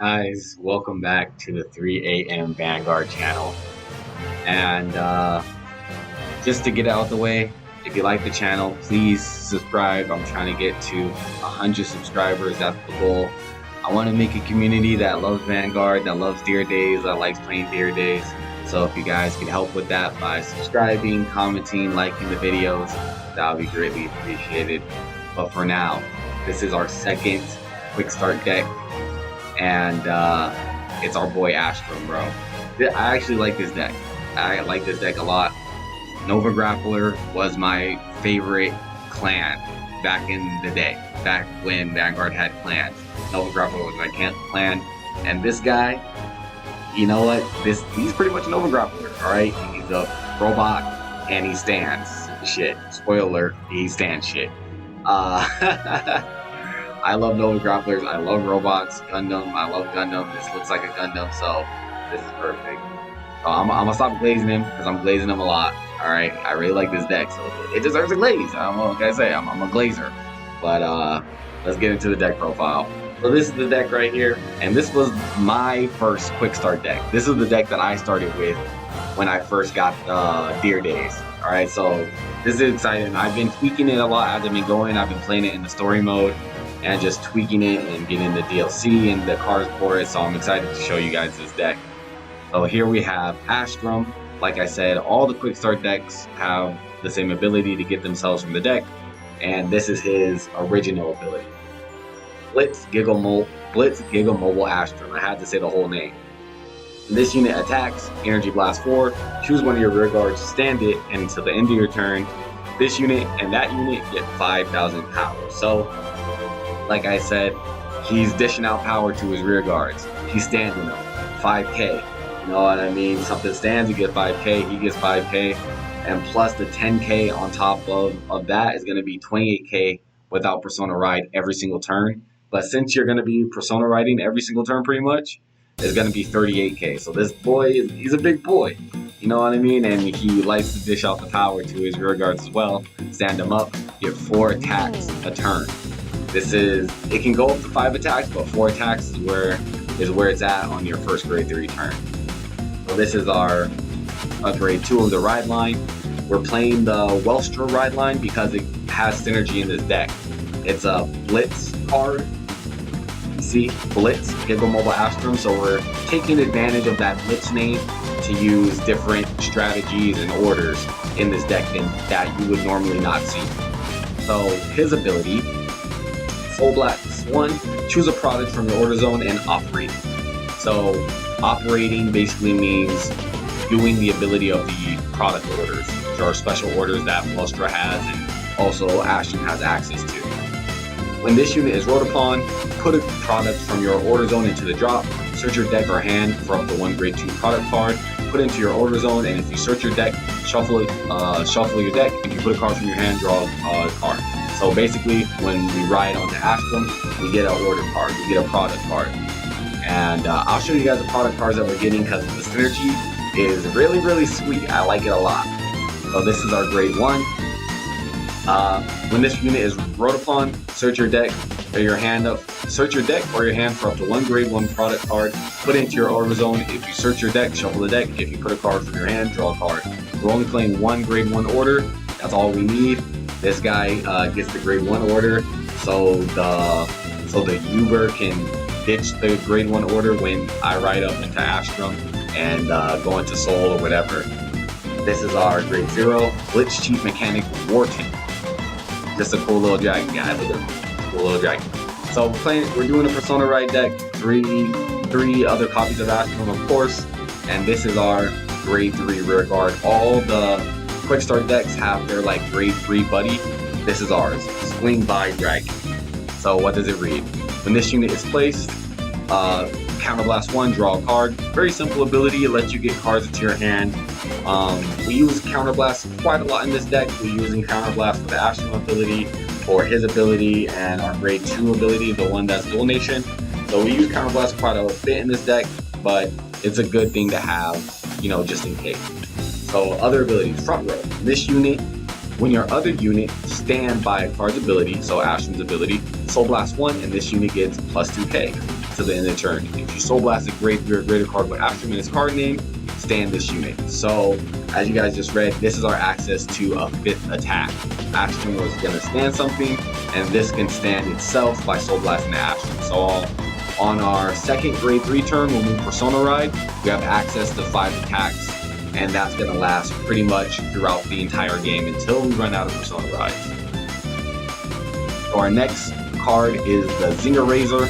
Guys, welcome back to the 3 a.m. Vanguard channel. And just to get out of the way, if you like the channel, please subscribe. I'm trying to get to 100 subscribers. That's the goal. I want to make a community that loves Vanguard, that loves Deer Days, that likes playing Deer Days. So if you guys can help with that by subscribing, commenting, liking the videos, that would be greatly appreciated. But for now, this is our second quick start deck. And it's our boy Asturm, bro. I actually like this deck. I like this deck a lot. Nova Grappler was my favorite clan back in the day, back when Vanguard had clans. Nova Grappler was my clan, and this guy, you know what? He's pretty much Nova Grappler, all right? He's a robot, and he stands shit. Spoiler, he stands shit. I love Nova Grapplers, I love robots, Gundam, I love Gundam. This looks like a Gundam, so this is perfect. So I'm gonna stop glazing him, because I'm glazing him a lot. Alright, I really like this deck, so it deserves a glaze. I don't know what can I say, I'm a glazer. But let's get into the deck profile. So this is the deck right here, and this was my first quick start deck. This is the deck that I started with when I first got Deer Days. Alright, so this is exciting. I've been tweaking it a lot as I've been going. I've been playing it in the story mode and just tweaking it and getting the DLC and the cards for it, so I'm excited to show you guys this deck. So here we have Asturm. Like I said, all the quick start decks have the same ability to get themselves from the deck, and this is his original ability. Blitz Giggle Mobile Asturm. I had to say the whole name. This unit attacks, Energy Blast 4, choose one of your rear guards, stand it, and until the end of your turn, this unit and that unit get 5,000 power. So like I said, he's dishing out power to his rear guards. He's standing them. 5k. You know what I mean? Something stands, you get 5k, he gets 5k. And plus the 10k on top of that is going to be 28k without Persona Ride every single turn. But since you're going to be Persona Riding every single turn pretty much, it's going to be 38k. So this boy, he's a big boy. You know what I mean? And he likes to dish out the power to his rear guards as well. Stand them up, get 4 attacks a turn. It can go up to 5 attacks, but 4 attacks is where it's at on your first grade 3 turn. So this is our grade 2 of the ride line. We're playing the Welstra ride line because it has synergy in this deck. It's a Blitz card. You see, Blitz, Giggle Mobile Asturm. So we're taking advantage of that Blitz name to use different strategies and orders in this deck that you would normally not see. So his ability, Full Blast 1, choose a product from your order zone and operate. So operating basically means doing the ability of the product orders, which are special orders that Welstra has and also Asturm has access to. When this unit is rolled upon, put a product from your order zone into the drop, search your deck or hand for up to 1 grade 2 product card, put it into your order zone, and if you search your deck, shuffle your deck. If you put a card from your hand, draw a card. So basically, when we ride onto Asturm, we get an order card, we get a product card. And I'll show you guys the product cards that we're getting because the synergy is really, really sweet. I like it a lot. So this is our grade 1. When this unit is rode upon, search your deck or your hand for up to 1 grade 1 product card, put it into your order zone. If you search your deck, shuffle the deck. If you put a card from your hand, draw a card. We're only playing 1 grade 1 order. That's all we need. This guy gets the grade 1 order, so the Uber can ditch the grade 1 order when I ride up into Asturm and go into Soul or whatever. This is our grade 0, Blitz Chief Mechanic Wharton. Just a cool little dragon guy. Look at him. Cool little dragon. So we're doing a Persona Ride deck, three other copies of Asturm, of course, and this is our grade 3 rear guard. All the quick start decks have their like grade 3 buddy. This is ours, Swing by Dragon. So what does it read? When this unit is placed, Counterblast 1, draw a card. Very simple ability, it lets you get cards into your hand. We use Counterblast quite a lot in this deck. We're using Counterblast for the Asturm ability, for his ability, and our grade 2 ability, the one that's Dual Nation. So we use Counterblast quite a bit in this deck, but it's a good thing to have, you know, just in case. So other abilities, front row. This unit, when your other unit stand by a card's ability, so Asturm's ability, Soul Blast 1, and this unit gets plus 2k. to the end of the turn. If you Soul Blast a grade 3 or greater card with Asturm in its card name, stand this unit. So as you guys just read, this is our access to a 5th attack. Asturm was going to stand something, and this can stand itself by Soul Blasting the Asturm. So on our second grade 3 turn, when we Persona Ride, we have access to 5 attacks, and that's going to last pretty much throughout the entire game until we run out of Persona Rides. So our next card is the Zinger Razor,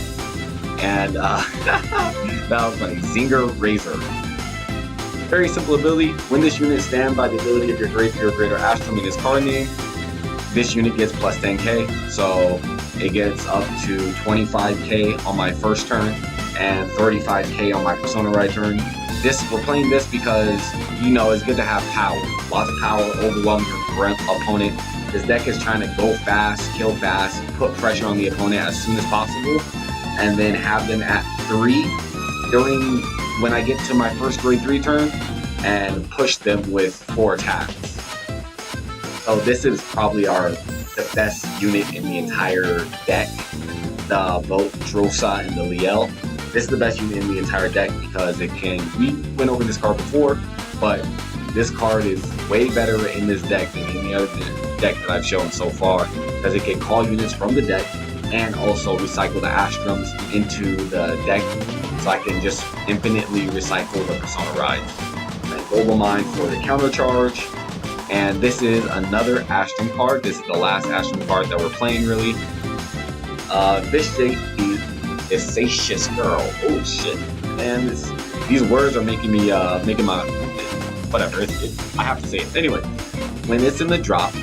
and that was funny, Zinger Razor. Very simple ability. When this unit stands by the ability of your grade 3 or greater Asturm in its card name, this unit gets plus 10k, so it gets up to 25k on my first turn and 35k on my Persona Ride turn. We're playing this because, you know, it's good to have power. Lots of power, overwhelm your opponent. This deck is trying to go fast, kill fast, put pressure on the opponent as soon as possible, and then have them at 3 during when I get to my first grade 3 turn and push them with 4 attacks. So this is probably the best unit in the entire deck, both Drosa and the Liel. This is the best unit in the entire deck because we went over this card before, but this card is way better in this deck than any other deck that I've shown so far, because it can call units from the deck and also recycle the Astrums into the deck, so I can just infinitely recycle the Persona Rides. And Global Mind for the counter charge. And this is another Asturm card. This is the last Asturm card that we're playing, really. Vicious Girl. Oh shit, man! These words are making me making my whatever. I have to say it anyway. When it's in the drop,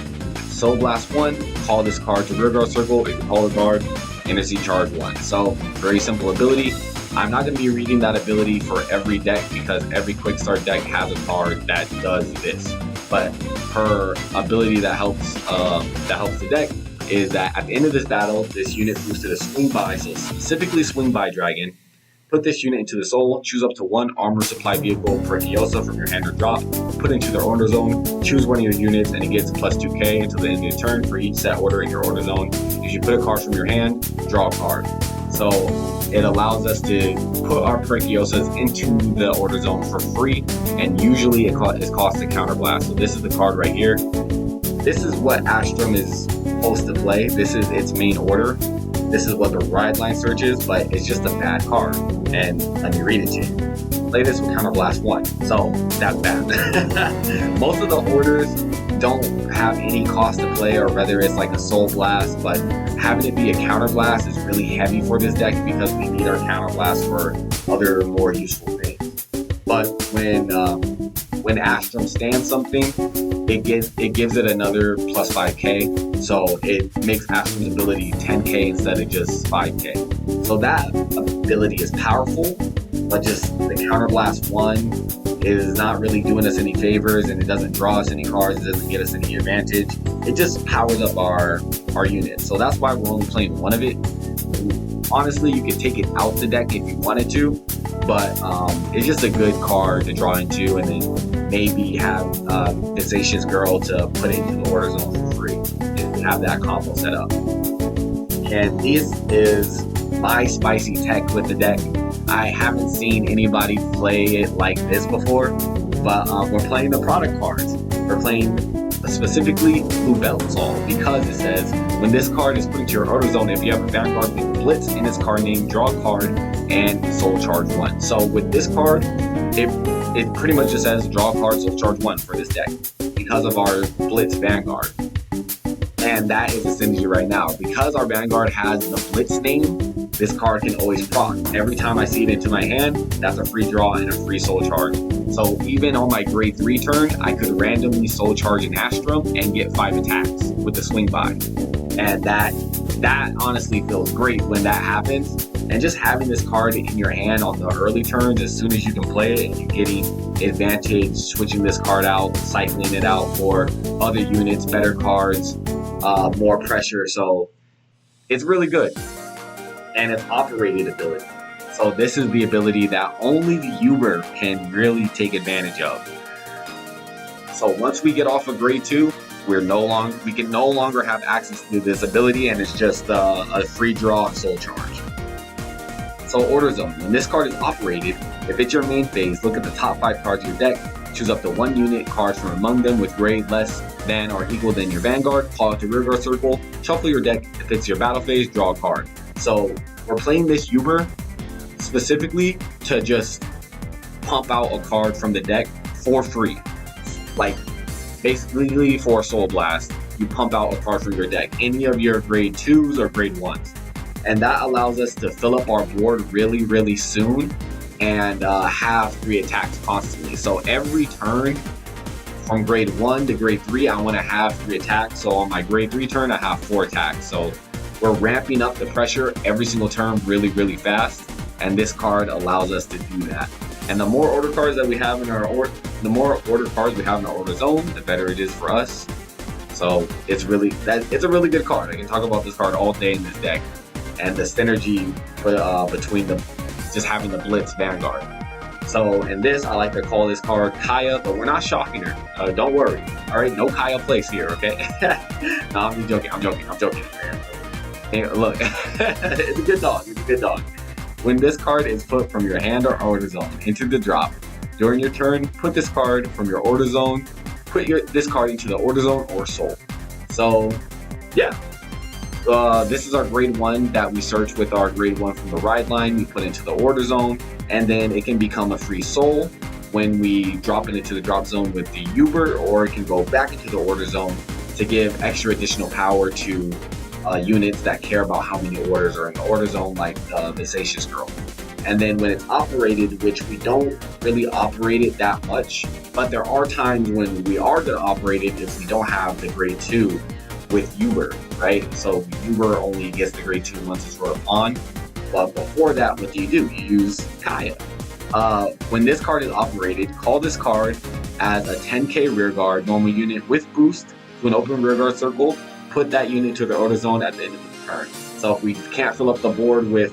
Soul Blast 1. Call this card to rear guard circle. If you call the guard, Energy Charge 1. So very simple ability. I'm not going to be reading that ability for every deck because every quick start deck has a card that does this. But her ability that helps the deck is that at the end of this battle, this unit moves to the swing by, so specifically swing by dragon. Put this unit into the soul, choose up to 1 armor supply vehicle per Gyosa from your hand or drop, put it into their order zone, choose one of your units, and it gets plus 2k until the end of the turn for each set order in your order zone. If you put a card from your hand, draw a card. So it allows us to put our Prekiosas into the order zone for free, and usually it costs a counterblast. So this is the card right here. This is what Asturm is supposed to play. This is its main order. This is what the ride line search is, but it's just a bad card. And let me read it to you. Play this with counterblast 1. So that's bad. Most of the orders don't have any cost to play, or whether it's like a Soul Blast, but having it be a counterblast is really heavy for this deck because we need our counterblast for other more useful things. But when Asturm stands something, it gives it another plus 5k, so it makes Astrum's ability 10k instead of just 5k. So that ability is powerful, but just the counterblast 1 is not really doing us any favors, and it doesn't draw us any cards, it doesn't get us any advantage. It just powers up our unit. So that's why we're only playing one of it. Honestly, you could take it out the deck if you wanted to, but it's just a good card to draw into, and then maybe have Vicious Girl to put into the order zone for free and have that combo set up. And this is my spicy tech with the deck. I haven't seen anybody play it like this before, but we're playing the product cards. We're playing specifically Blue Belisol because it says when this card is put into your order zone, if you have a Vanguard with Blitz in its card name, draw a card and Soul Charge 1. So with this card, it pretty much just says draw a card, Soul Charge 1 for this deck because of our Blitz Vanguard. And that is the synergy right now. Because our Vanguard has the Blitz name, this card can always proc. Every time I see it into my hand, that's a free draw and a free Soul Charge. So even on my grade 3 turn, I could randomly Soul Charge an Asturm and get 5 attacks with the swing by. And that honestly feels great when that happens. And just having this card in your hand on the early turns, as soon as you can play it, and you're getting advantage, switching this card out, cycling it out for other units, better cards, more pressure. So it's really good. And it's operated ability. So this is the ability that only the Uber can really take advantage of. So once we get off of grade 2, we can no longer have access to this ability, and it's just a free draw and Soul Charge. So Order Zone, when this card is operated, if it's your main phase, look at the top 5 cards of your deck, choose up to 1 unit cards from among them with grade less than or equal than your Vanguard, call it to rearguard circle, shuffle your deck. If it's your battle phase, draw a card. So we're playing this Uber specifically to just pump out a card from the deck for free. Like basically for Soul Blast, you pump out a card from your deck, any of your grade 2s or grade 1s. And that allows us to fill up our board really soon and have 3 attacks constantly. So every turn from grade 1 to grade 3, I want to have 3 attacks. So on my grade 3 turn, I have 4 attacks. So we're ramping up the pressure every single turn really fast, and this card allows us to do that. And the more order cards that we have in our order zone, the better it is for us. So it's a really good card. I can talk about this card all day in this deck, and the synergy between them, just having the Blitz Vanguard. So in this, I like to call this card Kaya, but we're not shocking her. Don't worry. All right, no Kaya place here, okay? No, I'm joking. And look, it's a good dog. When this card is put from your hand or order zone into the drop, during your turn, put this card from your order zone, this card into the order zone or soul. So, yeah. This is our grade 1 that we search with our grade 1 from the ride line. We put into the order zone, and then it can become a free soul when we drop it into the drop zone with the Uber, or it can go back into the order zone to give extra additional power to units that care about how many orders are in the order zone, like the Visacious Girl. And then when it's operated, which we don't really operate it that much, but there are times when we are going to operate it if we don't have the grade 2 with Uber, right? So Uber only gets the grade 2 once it's rolled upon. But before that, what do? You use Kaya. When this card is operated, call this card as a 10k rearguard normal unit with boost to an open rearguard circle. Put that unit to the order zone at the end of the turn. So if we can't fill up the board with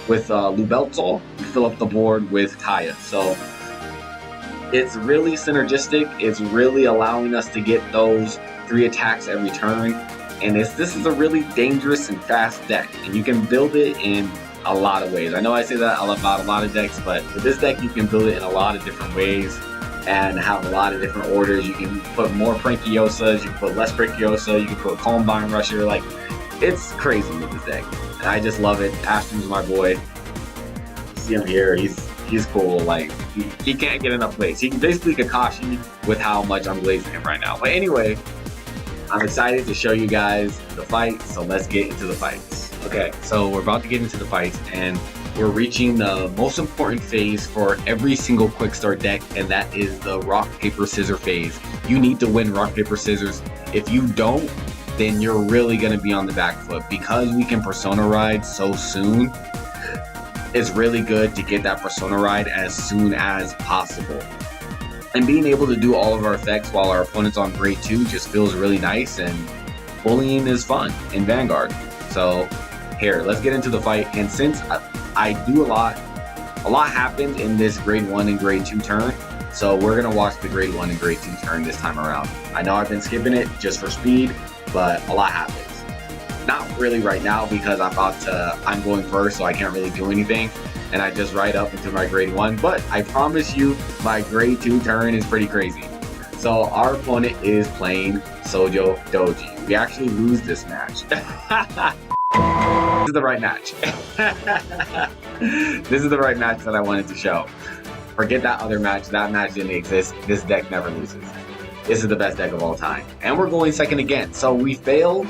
Lubeltzol, we fill up the board with Kaya. So it's really synergistic. It's really allowing us to get those 3 attacks every turn. And this is a really dangerous and fast deck. And you can build it in a lot of ways. I know I say that about a lot of decks, but with this deck, you can build it in a lot of different ways and have a lot of different orders. You can put more Prankiosas, you can put less Prankiosa, you can put Columbine Rusher. Like, it's crazy with this deck. And I just love it. Asturm's my boy. See him here, he's cool. Like, he can't get enough plays. He can basically Kakashi with how much I'm glazing him right now. But anyway, I'm excited to show you guys the fight, so let's get into the fights. Okay, so we're about to get into the fights, and we're reaching the most important phase for every single quick start deck, and that is the rock, paper, scissors phase. You need to win rock, paper, scissors. If you don't, then you're really going to be on the back foot. Because we can persona ride so soon, it's really good to get that persona ride as soon as possible. And being able to do all of our effects while our opponent's on grade 2 just feels really nice, and bullying is fun in Vanguard. So here, let's get into the fight. And since I do a lot happens in this grade 1 and grade 2 turn, so we're gonna watch the grade 1 and grade 2 turn this time around. I know I've been skipping it just for speed, but a lot happens. Not really right now because I'm going first, so I can't really do anything. And I just ride up into my grade 1, but I promise you my grade 2 turn is pretty crazy. So our opponent is playing Sojo Doji. We actually lose this match. This is the right match. This is the right match that I wanted to show. Forget that other match. That match didn't exist. This deck never loses. This is the best deck of all time. And we're going second again. So we failed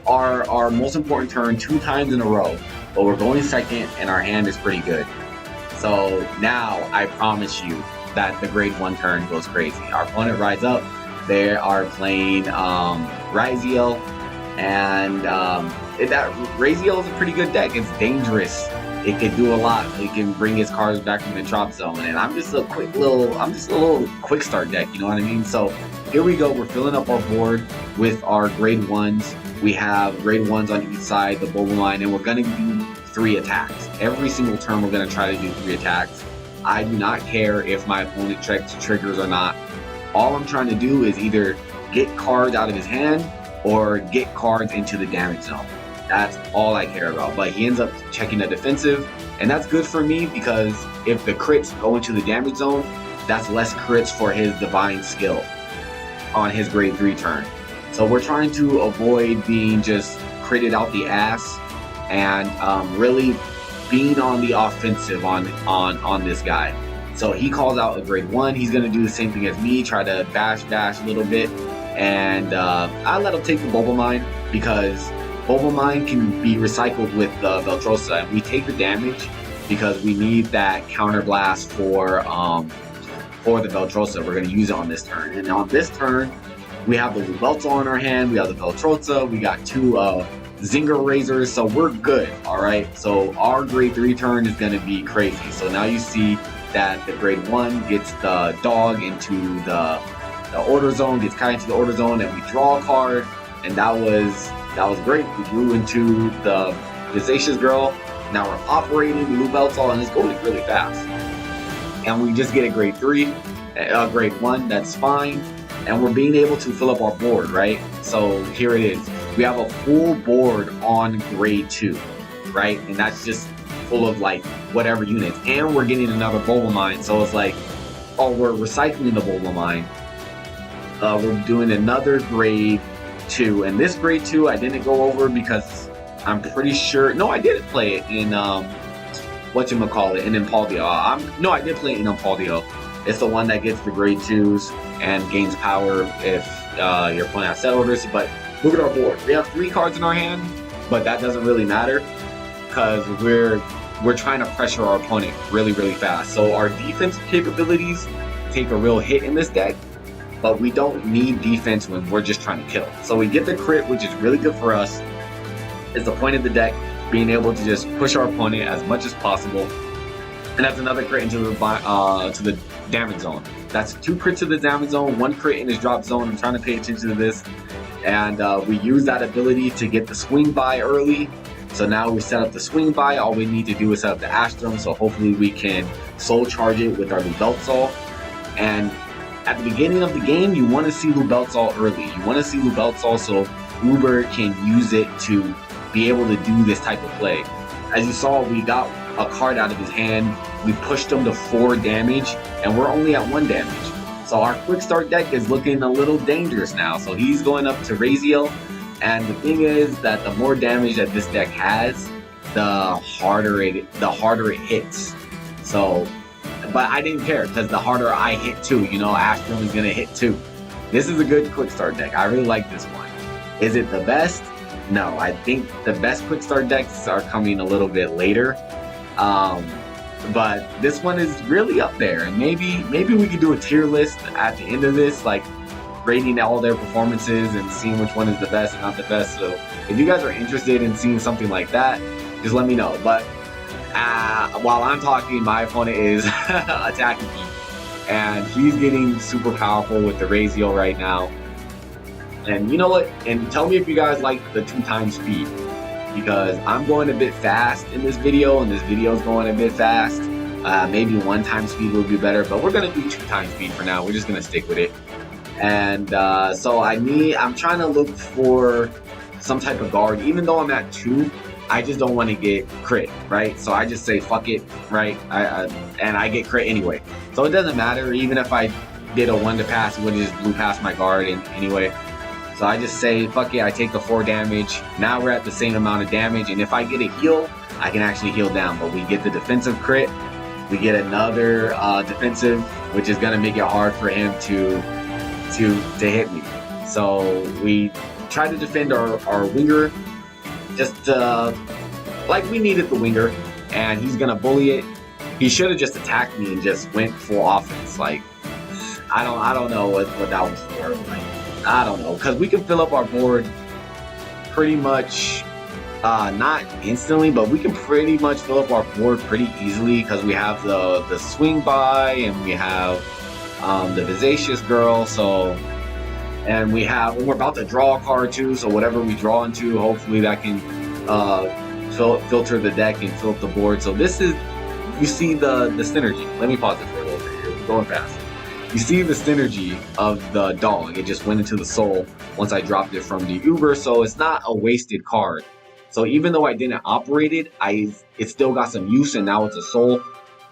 our most important turn 2 times in a row, but we're going second and our hand is pretty good. So now I promise you that the grade 1 turn goes crazy. Our opponent rides up. They are playing Raziel, and that Raziel is a pretty good deck. It's dangerous. It can do a lot. It can bring his cards back from the drop zone, and I'm just a little quick start deck. You know what I mean? So here we go. We're filling up our board with our grade 1s. We have grade 1s on each side, the Boba line, and we're gonna do 3 attacks. Every single turn, we're gonna try to do 3 attacks. I do not care if my opponent checks triggers or not. All I'm trying to do is either get cards out of his hand or get cards into the damage zone. That's all I care about. But he ends up checking the defensive, and that's good for me because if the crits go into the damage zone, that's less crits for his divine skill on his grade 3 turn. So we're trying to avoid being just critted out the ass and really being on the offensive on this guy. So he calls out a grade 1. He's going to do the same thing as me, try to bash a little bit. And I let him take the Bulba Mine because Bulba Mine can be recycled with the Veltrosa. And we take the damage because we need that counter blast for the Veltrosa. We're going to use it on this turn. And on this turn, we have the Lubelta in our hand. We have the Veltrosa. We got 2 Zinger Razors. So we're good, all right? So our grade 3 turn is going to be crazy. So now you see that the grade 1 gets the dog into the order zone, gets Kai into the order zone, and we draw a card, and that was great. We drew into the Visacious Girl. Now we're operating Lubelta, and it's going really fast. And we just get a grade 3, grade 1, that's fine. And we're being able to fill up our board, right? So here it is. We have a full board on grade 2, right? And that's just full of like whatever units. And we're getting another Bulba Mine. So it's like, oh, we're recycling the Bulba Mine. We're doing another grade 2. And this grade 2 I didn't go over because I'm pretty sure, no, I didn't play it in whatchamacallit, in Impaldio. No, I did play it in Impaldio. It's the one that gets the grade 2s and gains power if your opponent has set orders. But look at our board. We have 3 cards in our hand, but that doesn't really matter because we're trying to pressure our opponent really fast. So our defensive capabilities take a real hit in this deck, but we don't need defense when we're just trying to kill. So we get the crit, which is really good for us. It's the point of the deck, being able to just push our opponent as much as possible. And that's another crit into the damage zone. That's 2 crits to the damage zone, 1 crit in his drop zone. I'm trying to pay attention to this. And we use that ability to get the swing by early. So now we set up the swing by. All we need to do is set up the Asturm. So hopefully we can soul charge it with our Lubelta. And at the beginning of the game, you want to see Lubelta early. You want to see Lubelta so Uber can use it to be able to do this type of play. As you saw, we got a card out of his hand. We pushed him to 4 damage, and we're only at 1 damage. So our quick start deck is looking a little dangerous now. So he's going up to Raziel, and the thing is that the more damage that this deck has, the harder it hits. So, but I didn't care because the harder I hit too, you know, Asturm is gonna hit too. This is a good quick start deck. I really like this one. Is it the best? No, I think the best quick start decks are coming a little bit later. But this one is really up there, and maybe we could do a tier list at the end of this, like rating all their performances and seeing which one is the best and not the best. So if you guys are interested in seeing something like that, just let me know. But while I'm talking, my opponent is attacking me, and he's getting super powerful with the Raziel right now. And you know what? And tell me if you guys like the 2x speed, because I'm going a bit fast in this video, and this video is going a bit fast. Maybe 1x speed would be better, but we're gonna do 2x speed for now. We're just gonna stick with it. And so I'm trying to look for some type of guard. Even though I'm at 2, I just don't want to get crit, right? So I just say fuck it, right? And I get crit anyway. So it doesn't matter. Even if I did a 1 to pass, it would just blew past my guard anyway. So I just say, fuck it, I take the 4 damage. Now we're at the same amount of damage, and if I get a heal, I can actually heal down. But we get the defensive crit, we get another defensive, which is gonna make it hard for him to hit me. So we try to defend our winger, just like we needed the winger, and he's gonna bully it. He should have just attacked me and just went full offense. Like, I don't know what that was for. Like, I don't know, because we can fill up our board pretty much, not instantly, but we can pretty much fill up our board pretty easily because we have the swing by, and we have the Visacious Girl. So, and we're about to draw a card too. So whatever we draw into, hopefully that can filter the deck and fill up the board. So this is, you see the synergy. Let me pause it for a little bit here. We're going fast. You see the synergy of the dog. It just went into the soul once I dropped it from the Uber, so it's not a wasted card. So even though I didn't operate it, it still got some use, and now it's a soul.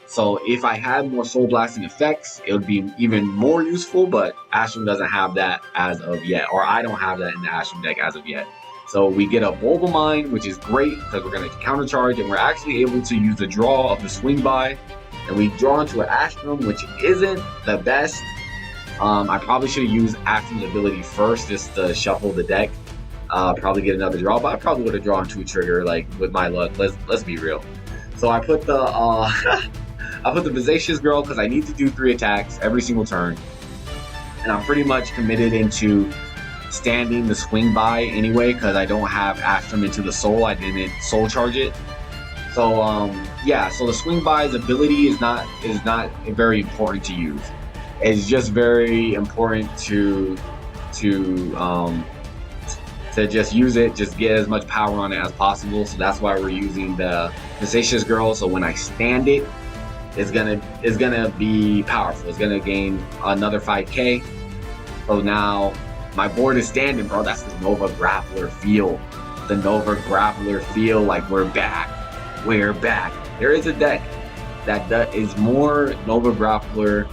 So if I had more soul blasting effects, it would be even more useful, but Asturm doesn't have that as of yet, or I don't have that in the Asturm deck as of yet. So we get a Bulba Mine, which is great because we're going to countercharge, and we're actually able to use the draw of the swing by, and we draw into an Asturm, which isn't the best. I probably should have used Asturm's ability first just to shuffle the deck. Probably get another draw, but I probably would have drawn 2 trigger, like with my luck. Let's be real. So I put the I put the Vivacious Girl because I need to do 3 attacks every single turn, and I'm pretty much committed into standing the swing by anyway because I don't have Asturm into the soul. I didn't soul charge it. So yeah, so the swing by's ability is not very important to use. It's just very important to just use it, just get as much power on it as possible. So that's why we're using the Vivacious Girl. So when I stand it, it's gonna be powerful. It's gonna gain another 5k. So now my board is standing, bro. That's the Nova Grappler feel. The Nova Grappler feel, like we're back. We're back. There is a deck that is more Nova Grappler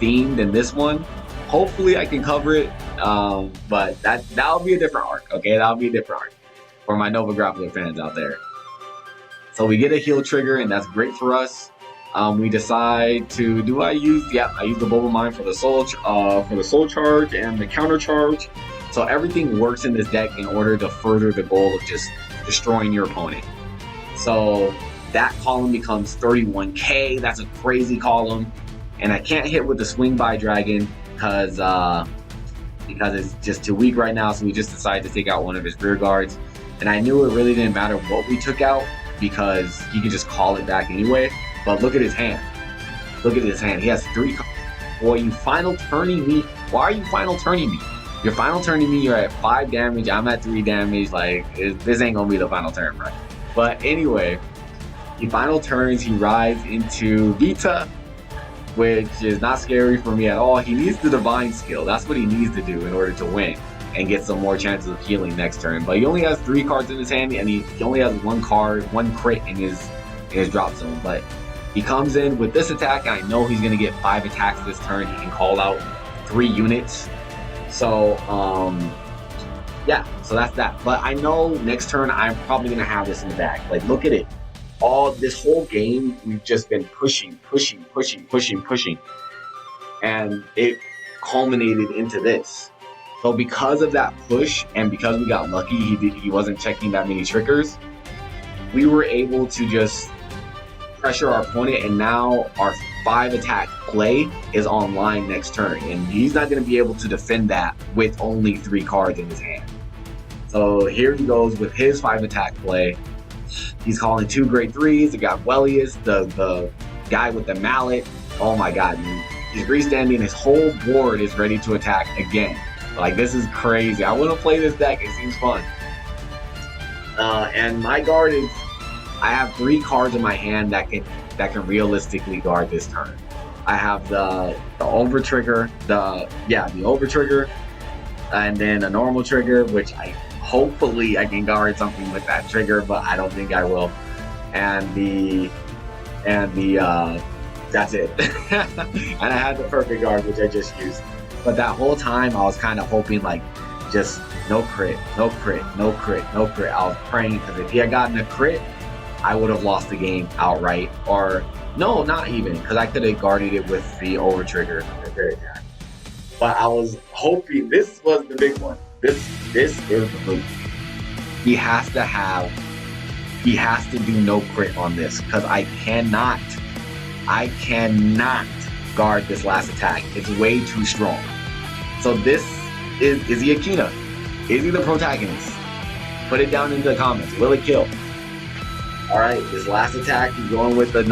themed than this one. Hopefully I can cover it, but that'll be a different arc. Okay, that'll be a different arc for my Nova Grappler fans out there. So we get a heal trigger, and that's great for us. We decide to I use the Bulba Mine for the soul charge and the counter charge. So everything works in this deck in order to further the goal of just destroying your opponent. So that column becomes 31k. That's a crazy column, and I can't hit with the swing by dragon because it's just too weak right now. So we just decided to take out one of his rear guards, and I knew it really didn't matter what we took out because he could just call it back anyway. But look at his hand. Look at his hand. He has 3 cards. Boy, you final turning me. Why are you final turning me? You're final turning me. You're at 5 damage. I'm at 3 damage. Like, this ain't gonna be the final turn, right? But anyway, he final turns. He rides into Vita, which is not scary for me at all. He needs the Divine skill. That's what he needs to do in order to win and get some more chances of healing next turn. But he only has 3 cards in his hand, and he only has 1 crit in his drop zone. But he comes in with this attack, and I know he's going to get 5 attacks this turn. He can call out 3 units. So, yeah, so that's that. But I know next turn I'm probably going to have this in the bag. Like, look at it. This whole game, we've just been pushing. And it culminated into this. So because of that push, and because we got lucky, he wasn't checking that many triggers, we were able to just pressure our opponent, and now our 5 attack play is online next turn, and he's not going to be able to defend that with only 3 cards in his hand. So here he goes with his 5 attack play. He's calling 2 grade 3s. They got Wellius, the guy with the mallet. Oh my god, he's restanding. His whole board is ready to attack again. Like, this is crazy. I want to play this deck. It seems fun. And my guard is, I have 3 cards in my hand that can realistically guard this turn. I have the over trigger, the over trigger, and then a normal trigger, which hopefully I can guard something with that trigger, but I don't think I will. And that's it. And I had the perfect guard, which I just used. But that whole time I was kind of hoping, like, just no crit, no crit, no crit, no crit. I was praying, because if he had gotten a crit, I would have lost the game outright. Or no, not even, because I could have guarded it with the over trigger. But I was hoping, this was the big one. This is the move. He has to do no crit on this, because I cannot guard this last attack. It's way too strong. So this is he Akina? Is he the protagonist? Put it down in the comments. Will it kill? Alright, this last attack, he's going with a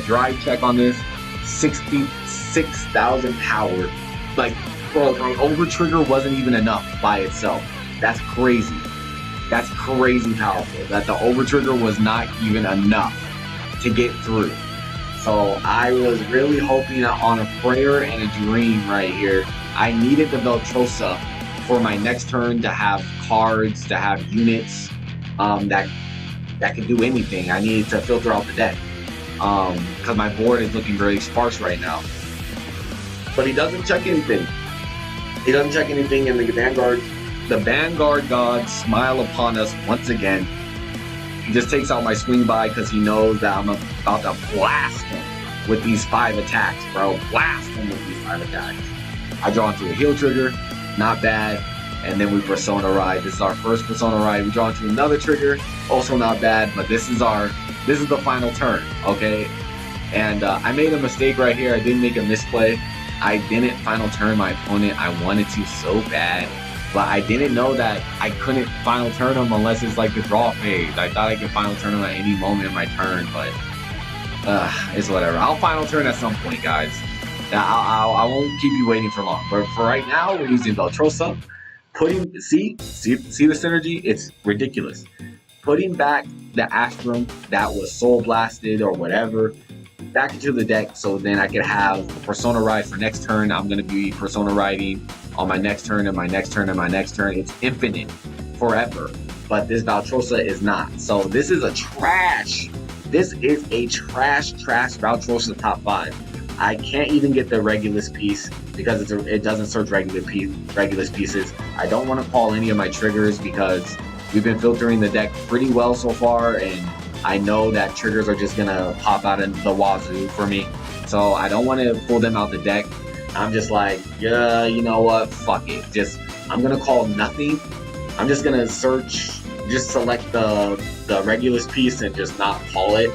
drive check on this. 66,000 power. Like, bro, my over trigger wasn't even enough by itself. That's crazy. That's crazy powerful. That the over trigger was not even enough to get through. So I was really hoping on a prayer and a dream right here. I needed the Veltrosa for my next turn to have cards, to have units that that can do anything. I need to filter out the deck because my board is looking very sparse right now. But he doesn't check anything. He doesn't check anything in the Vanguard. The Vanguard gods smile upon us once again. He just takes out my swing by because he knows that I'm about to blast him with these 5 attacks, bro. Blast him with these 5 attacks. I draw into a heal trigger, not bad. And then we Persona Ride. This is our first Persona Ride. We draw into another trigger, also not bad. But this is the final turn, okay? And I made a mistake right here. I didn't make a misplay. I didn't final turn my opponent. I wanted to so bad, but I didn't know that I couldn't final turn him unless it's like the draw phase. I thought I could final turn him at any moment in my turn, but it's whatever. I'll final turn at some point, guys. I won't keep you waiting for long. But for right now, we're using Valtrosa. See the synergy? It's ridiculous. Putting back the Asturm that was soul blasted or whatever back into the deck, so then I could have Persona Ride for next turn. I'm gonna be Persona Riding on my next turn and my next turn and my next turn. It's infinite, forever. But this Valtrosa is not. So this is a trash. This is a trash Valtrosa top 5. I can't even get the Regulus piece because it doesn't search Regulus pieces. I don't want to call any of my triggers because we've been filtering the deck pretty well so far, and I know that triggers are just gonna pop out in the wazoo for me. So I don't want to pull them out the deck. I'm just like, yeah, you know what? Fuck it. I'm gonna call nothing. I'm just gonna search, just select the Regulus piece and just not call it.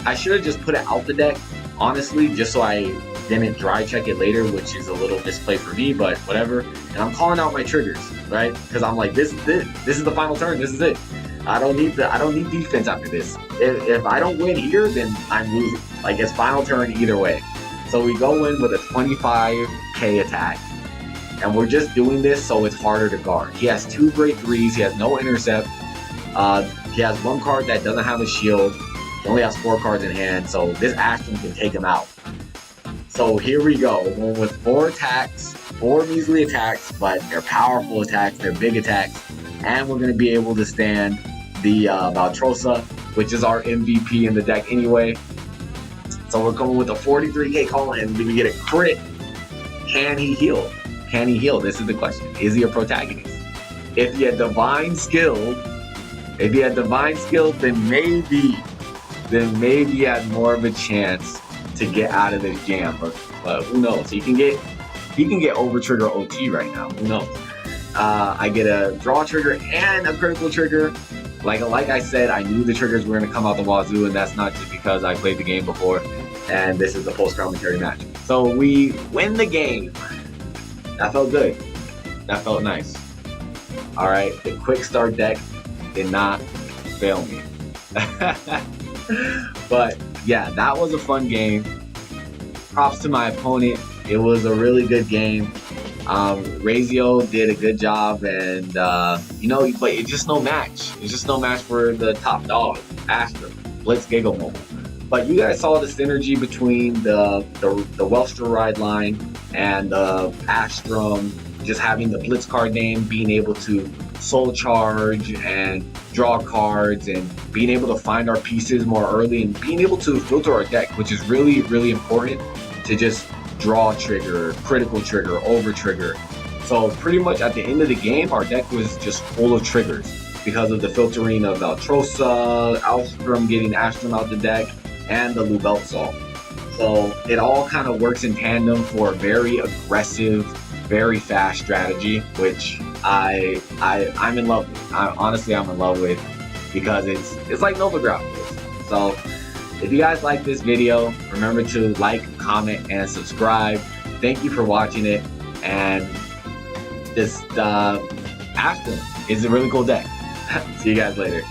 I should have just put it out the deck, honestly, just so I didn't dry check it later, which is a little misplay for me, but whatever. And I'm calling out my triggers, right? Because I'm like, this is the final turn. This is it. I don't need defense after this. If I don't win here, then I'm losing. Like, it's final turn either way. So we go in with a 25k attack, and we're just doing this so it's harder to guard. He has 2 grade 3s. He has no intercept. He has 1 card that doesn't have a shield. He only has 4 cards in hand, so this Asturm can take him out. So here we go. We're going with 4 attacks, 4 measly attacks, but they're powerful attacks, they're big attacks, and we're going to be able to stand the Valtrosa, which is our MVP in the deck anyway. So we're coming with a 43k call, and we get a crit. Can he heal? Can he heal? This is the question. Is he a protagonist? If he had divine skill, then maybe he had more of a chance to get out of this jam. But who knows? He can get over trigger OT right now. Who knows? I get a draw trigger and a critical trigger. Like I said, I knew the triggers were going to come out the wazoo, and that's not just because I played the game before, and this is the post-commentary match. So we win the game. That felt good. That felt nice. All right, the quick start deck did not fail me. But yeah, that was a fun game. Props to my opponent. It was a really good game. Razio did a good job, and but it's just no match. It's just no match for the top dog, Asturm, Blitz Giggle Mobile. But you guys saw the synergy between the Welstra Ride line and the Asturm, just having the Blitz card name, being able to soul charge and draw cards, and being able to find our pieces more early, and being able to filter our deck, which is really, really important to just draw trigger, critical trigger, over trigger. So pretty much at the end of the game, our deck was just full of triggers because of the filtering of Valtrosa, Asturm getting Asturm out the deck, and the Lubeltsol. So it all kind of works in tandem for a very aggressive, very fast strategy, which I'm in love with. I'm in love with, because it's like Nova Grapplers. So if you guys like this video, remember to like, comment, and subscribe. Thank you for watching it. And this Asturm is a really cool deck. See you guys later.